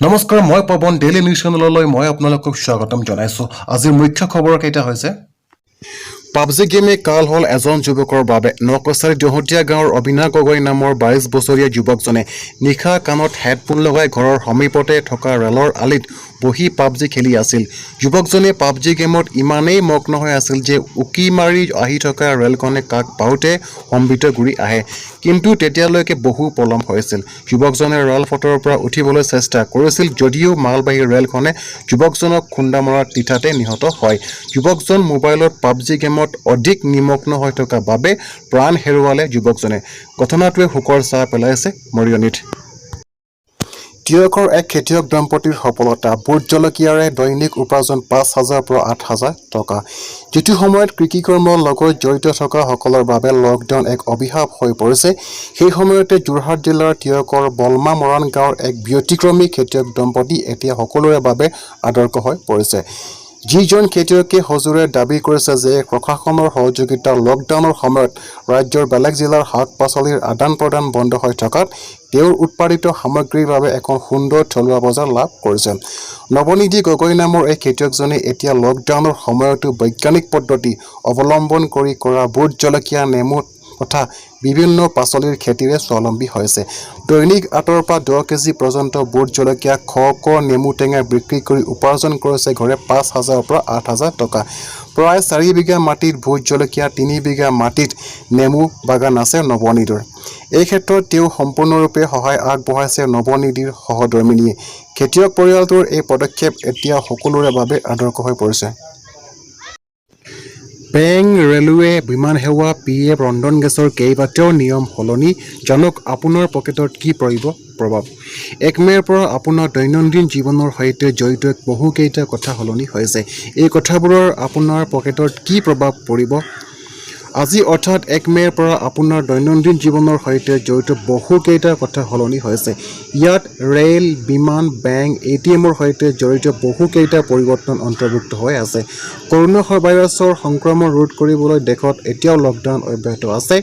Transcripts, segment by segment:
নমস্কাৰ মই পৱন daily news চেনেললৈ মই আপোনালোকক স্বাগতম জনাইছো আজিৰ মুখ্য খবৰ কেইটা হৈছে পাবজি গেমে কাল হল এজন যুৱকৰ বাবে নকছাৰী দহতীয়া গাঁৱৰ অবিনা গগৈ নামৰ 22 বছৰীয়া যুৱকজনে নিখা কাণত হেডফোন লগাই ঘৰৰ সমীপতে থকা ৰেলৰ আলিত বহি পাবজি খেলি আছিল যুৱকজনে পাবজি গেমত ইমানেই মগ্ন হৈ আছিল যে উকি মাৰি আহি থকা ৰেলখনে কাক পাওঁতে সম্বিত ঘূৰি আহে কিন্তু তেতিয়ালৈকে বহু পলম হৈছিল যুৱকজনে ৰেল ফটৰৰ পৰা উঠিবলৈ চেষ্টা কৰিছিল যদিও মালবাহী ৰেলখনে যুৱকজনক খুন্দা মৰাৰ তিঠাতে নিহত হয় যুৱকজন মোবাইলত পাবজি গেমত অধিক নিমগ্ন হৈ থকা বাবে প্ৰাণ হেৰুৱালে যুৱকজনে ঘটনাটোৱে হুকৰ ছাঁ পেলাইছে মৰিয়নিত তিয়কৰ এক খেতিয়ক দম্পতীৰ সফলতা বুট জলকীয়াৰে দৈনিক উপাৰ্জন 5,000 পৰা 8,000 টকা যিটো সময়ত কৃষিকৰ্মৰ লগত জড়িত থকা সকলৰ বাবে লকডাউন এক অভিশাপ হৈ পৰিছে সেই সময়তে যোৰহাট জিলাৰ তিয়কৰ বলমা মৰাণ গাঁৱৰ এক ব্যতিক্ৰমী খেতিয়ক দম্পতী এতিয়া সকলোৰে বাবে আদৰ্শ হৈ পৰিছে যিজন খেতিয়কে হজুৰে দাবী কৰিছে যে প্ৰশাসনৰ সহযোগিতা লকডাউনৰ সময়ত ৰাজ্যৰ বেলেগ জিলাৰ শাক পাচলিৰ আদান প্ৰদান বন্ধ হৈ থকাত তেওঁৰ উৎপাদিত সামগ্ৰীৰ বাবে এখন সুন্দৰ থলুৱা বজাৰ লাভ কৰিছে নৱনিধি গগৈ নামৰ এই খেতিয়কজনে এতিয়া লকডাউনৰ সময়তো বৈজ্ঞানিক পদ্ধতি অৱলম্বন কৰি কৰা বুট জলকীয়া নেমু তথা বিভিন্ন পাচলিৰ খেতিৰে স্বাৱলম্বী হৈছে দৈনিক 8 পৰা 10 কেজি পৰ্যন্ত বুট জলকীয়া খক নেমু টেঙা বিক্ৰী কৰি উপাৰ্জন কৰিছে ঘৰে 5,000 পৰা 8,000 টকা প্ৰায় 4 বিঘা মাটিত বুট জলকীয়া 3 বিঘা মাটিত নেমু বাগান আছে নৱনিধিৰ এই ক্ষেত্ৰত তেওঁ সম্পূৰ্ণৰূপে সহায় আগবঢ়াইছে নৱনিধিৰ সহধৰ্মিনীয়ে খেতিয়ক পৰিয়ালটোৰ এই পদক্ষেপ এতিয়া সকলোৰে বাবে আদৰ্শ হৈ পৰিছে বেংক ৰেলৱে বিমান সেৱা PF ৰন্ধন গেছৰ কেইবাটাও নিয়ম সলনি জানক আপোনাৰ পকেটত কি পৰিব প্ৰভাৱ 1 মে'ৰ পৰা আপোনাৰ দৈনন্দিন জীৱনৰ সৈতে জড়িত বহুকেইটা কথা সলনি হৈছে এই কথাবোৰৰ আপোনাৰ পকেটত কি প্ৰভাৱ পৰিব আজি অৰ্থাৎ 1 মে'ৰ পৰা আপোনাৰ দৈনন্দিন জীৱনৰ সৈতে জড়িত বহুকেইটা কথা সলনি হৈছে ইয়াত ৰেল বিমান বেংক ATMৰ সৈতে জড়িত বহুকেইটা পৰিৱৰ্তন অন্তৰ্ভুক্ত হৈ আছে কৰোনা ভাইৰাছৰ সংক্ৰমণ ৰোধ কৰিবলৈ দেশত এতিয়াও লকডাউন অব্যাহত আছে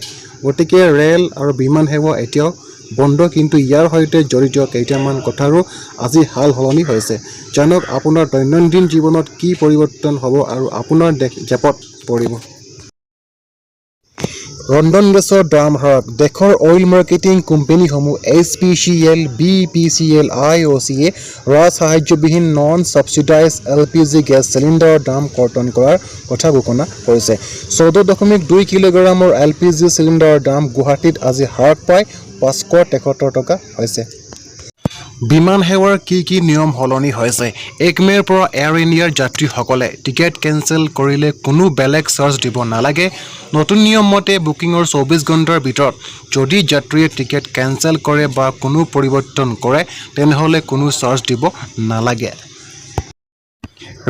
গতিকে ৰেল আৰু বিমান সেৱা এতিয়াও বন্ধ কিন্তু ইয়াৰ সৈতে জড়িত কেইটামান কথাৰো আজি হাল সলনি হৈছে জানক আপোনাৰ দৈনন্দিন জীৱনত কি পৰিৱৰ্তন হ'ব আৰু আপোনাৰ জেপত পৰিব ৰন্ধন গেছৰ দাম হ্ৰাস দেশৰ অইল মাৰ্কেটিং কোম্পানীসমূহ HPCL, BPCL, IOCয়ে ৰাজসাহায্যবিহীন নন ছাবচিডাইজ LPG গেছ চিলিণ্ডাৰৰ দাম কৰ্তন কৰাৰ কথা ঘোষণা কৰিছে 14.2 কিলোগ্ৰামৰ LPG চিলিণ্ডাৰৰ দাম গুৱাহাটীত আজি হ্ৰাস পাই 573 টকা হৈছে বিমান সেৱাৰ কি নিয়ম সলনি হৈছে 1 মে'ৰ পৰা এয়াৰ ইণ্ডিয়াৰ যাত্ৰীসকলে টিকেট কেনচেল কৰিলে কোনো বেলেগ চাৰ্জ দিব নালাগে নতুন নিয়ম মতে বুকিঙৰ 24 ঘণ্টাৰ ভিতৰত যদি যাত্ৰীয়ে টিকেট কেনচেল কৰে বা কোনো পৰিৱৰ্তন কৰে তেনেহলে কোনো চাৰ্জ দিব নালাগে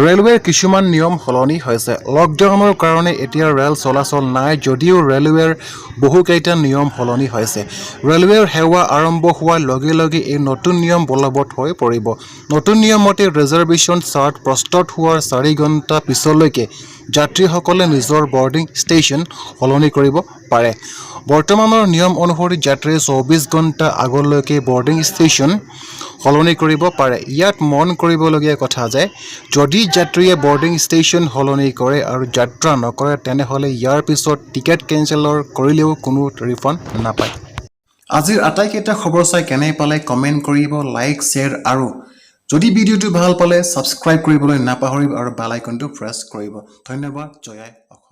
ৰেলৱেৰ কিছুমান নিয়ম সলনি হৈছে লকডাউনৰ কাৰণে এতিয়া ৰেল চলাচল নাই যদিও ৰেলৱেৰ বহুকেইটা নিয়ম সলনি হৈছে ৰেলৱেৰ সেৱা আৰম্ভ হোৱাৰ লগে লগে এই নতুন নিয়ম বলবৎ হৈ পৰিব নতুন নিয়ম মতে ৰিজাৰ্ভেশ্যন চাৰ্ট প্ৰস্তুত হোৱাৰ 4 ঘণ্টা পিছলৈকে যাত্ৰীসকলে নিজৰ বৰ্ডিং ষ্টেচন সলনি কৰিব পাৰে বৰ্তমানৰ নিয়ম অনুসৰি যাত্ৰীয়ে 24 ঘণ্টা আগলৈকে বৰ্ডিং ষ্টেচন সলনি কৰিব পাৰে ইয়াত মন কৰিবলগীয়া কথা যে যদি যাত্ৰীয়ে বৰ্ডিং ষ্টেচন সলনি কৰে আৰু যাত্ৰা নকৰে তেনেহলে ইয়াৰ পিছত টিকেট কেনচেলৰ কৰিলেও কোনো ৰিফাণ্ড নাপায় আজিৰ আটাইকেইটা খবৰ চাই কেনে পালে কমেণ্ট কৰিব লাইক শ্বেয়াৰ আৰু যদি ভিডিঅ'টো ভাল পালে ছাবস্ক্ৰাইব কৰিবলৈ নাপাহৰিব আৰু বেল আইকনটো প্ৰেছ কৰিব ধন্যবাদ জয় আই অসম